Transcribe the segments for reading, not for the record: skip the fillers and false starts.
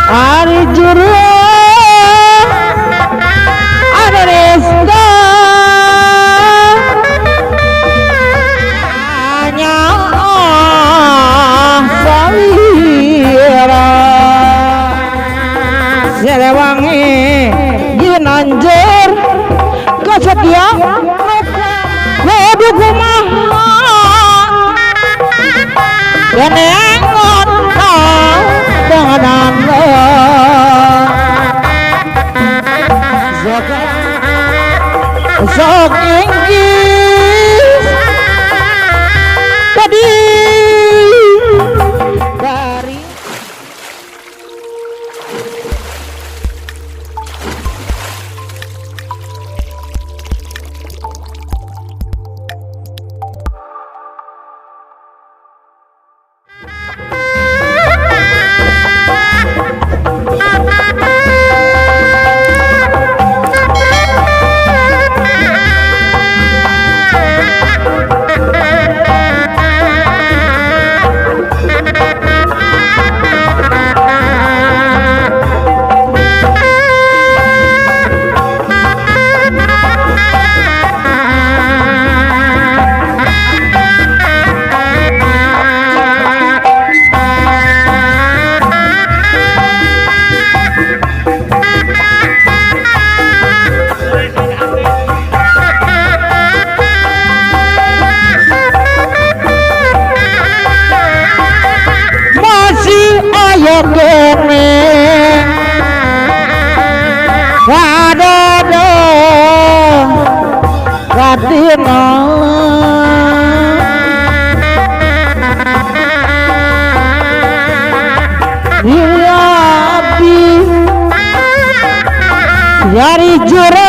Ari juru ada resto hanya sawira Siliwangi Ginanjar kesetia kudu kumaha Yenengon dengan sok inggis tadi dari kene wadada katina yati yari jurang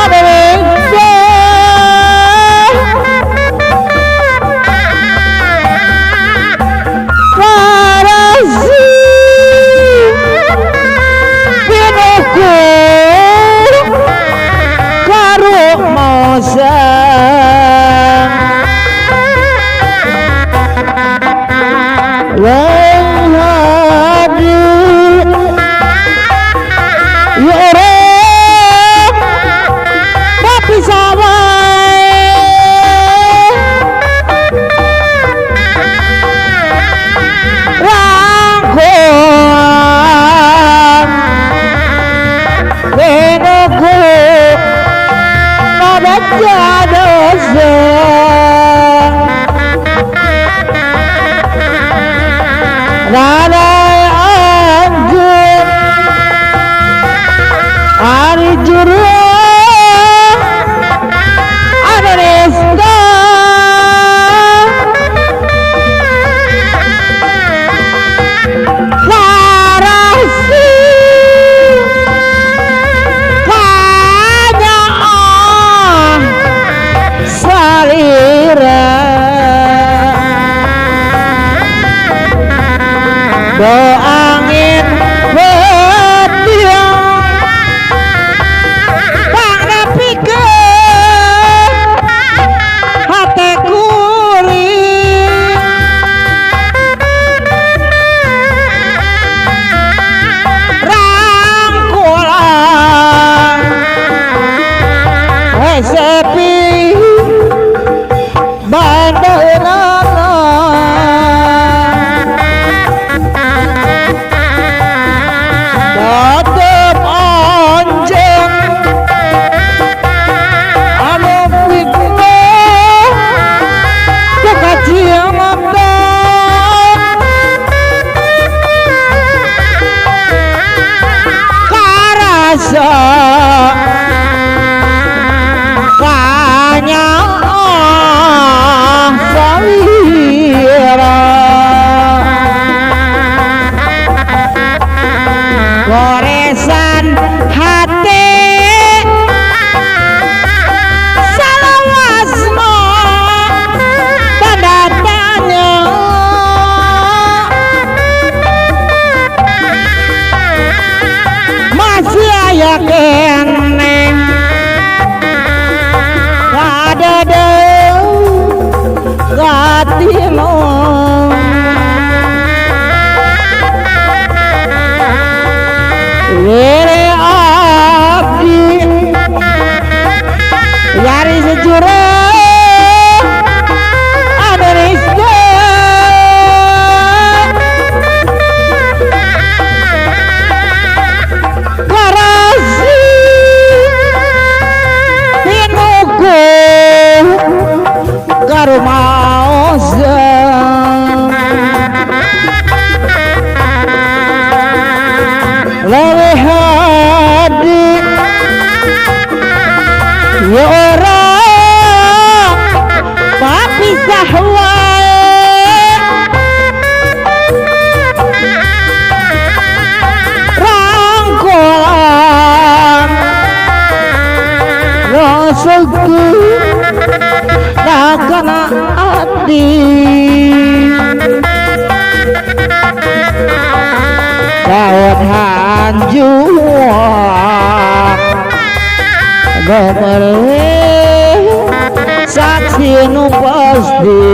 ada angin betiang tak dapikeun hate kuring rangkulan sepi bandaran goresan hati salawasno tanda tanya masih aya kene ada deu gatino daun hanjuang beberapa saksi nu pasti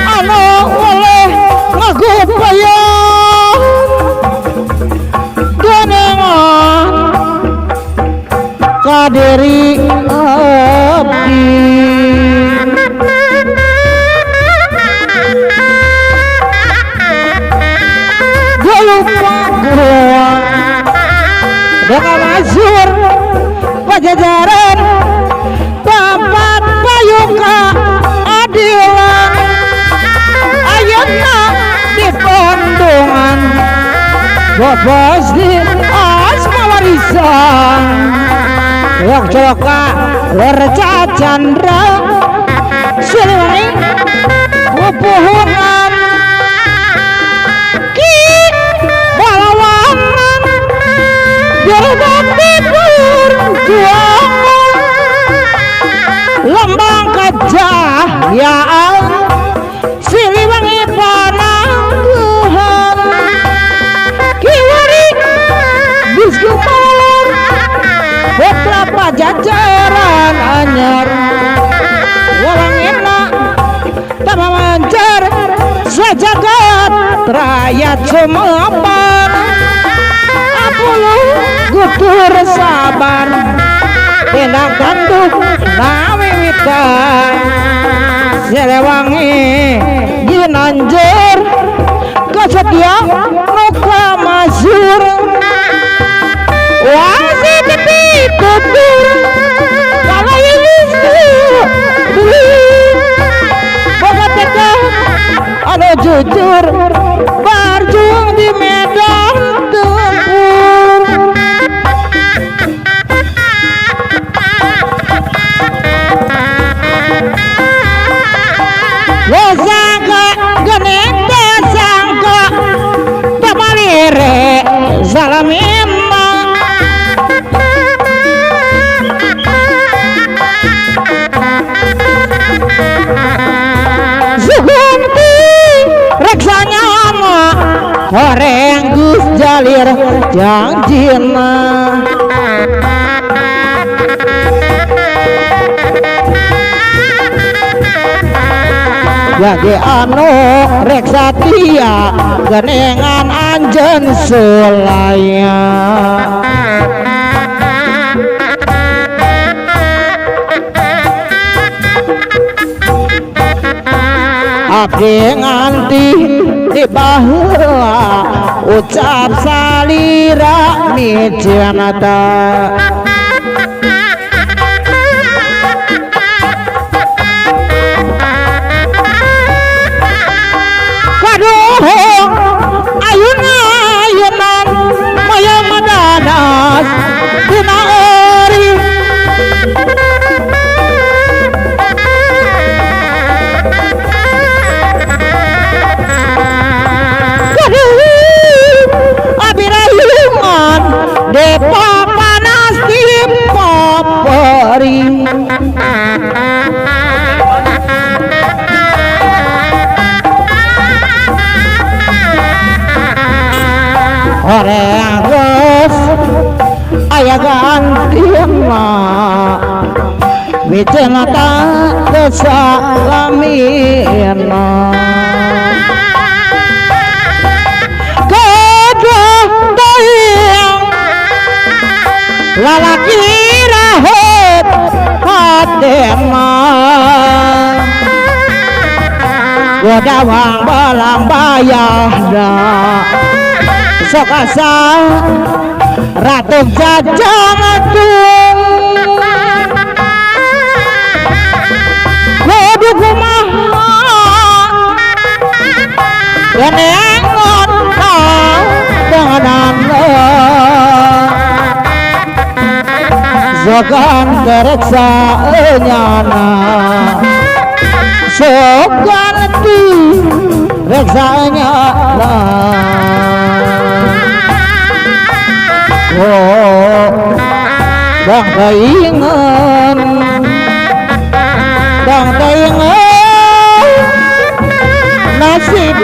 anu oleh ngagupayang ganengan kadiri abdi lupa gua dengan azur pajajaran tempat payuka adilan ayeuna di pondongan bobos di asma warisan yang coka lerca candra siliwangi pupuhungan lambang kejayaan Siliwangi Panangguhan kiwari biskumalor putra pajajaran anyar walangina tama mancar sajagat rakyat sumapan apuluh gutur sabar tindak tanduk nawiwitan Siliwangi Ginanjar kesedia muka mazur wasit ditutur kalau ini boga tegak anu jujur berjuang di medan tempur sangka geneng sangka tamalire salamimma suhunti reksanya ma horeng Gus Jalir janjina jadi anu rek satia genengan anjen sulaya abdi nganti di baheula ucap salira mijanata ayunan maya madanas dina ori abirahiman depa panas di papari Oreagos aya gantiana wicenata kesalamina kedua dayang lalaki rahot hadema godawang balang bayahda sokasa ratu jajang atung kudu kumaha genengan dengan zogan gereksa nyana sogan tu reksa nyana oh bang taingan nasib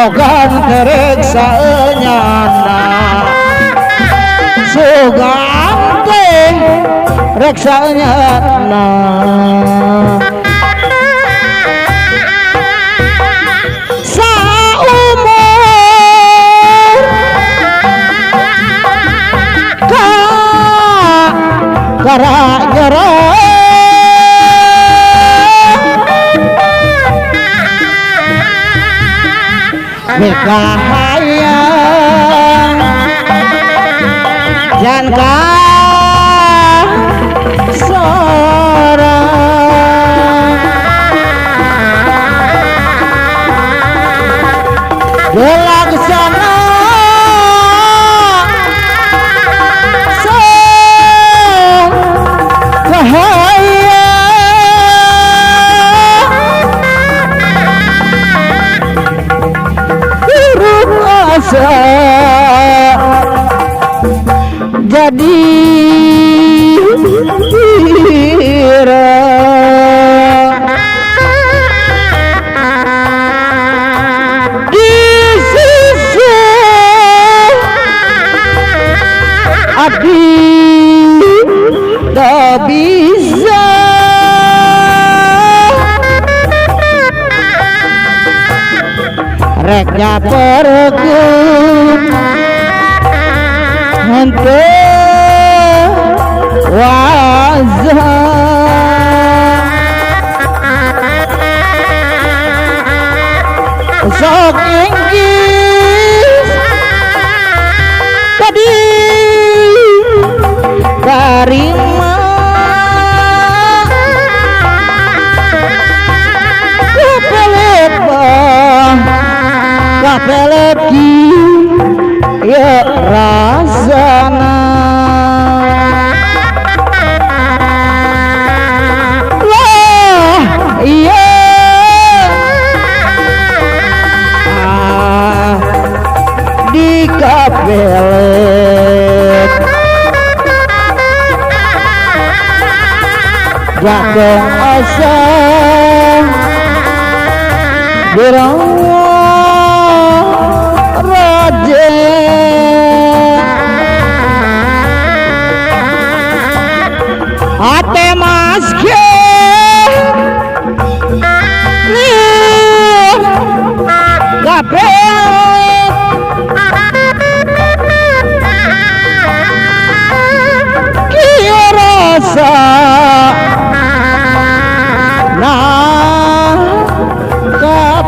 bogan tereksa nyana sugante reksa nyana saumur gara-gara nikahayang jangka sorang gelaksana song cahaya hirup asa jadi ira di sisi abdi tak bisa reknya pergun hente wazah sok inggis tadi karima kapelet kapeleki ya rasana lah iya di kapelet jatuh asa berawal raja ate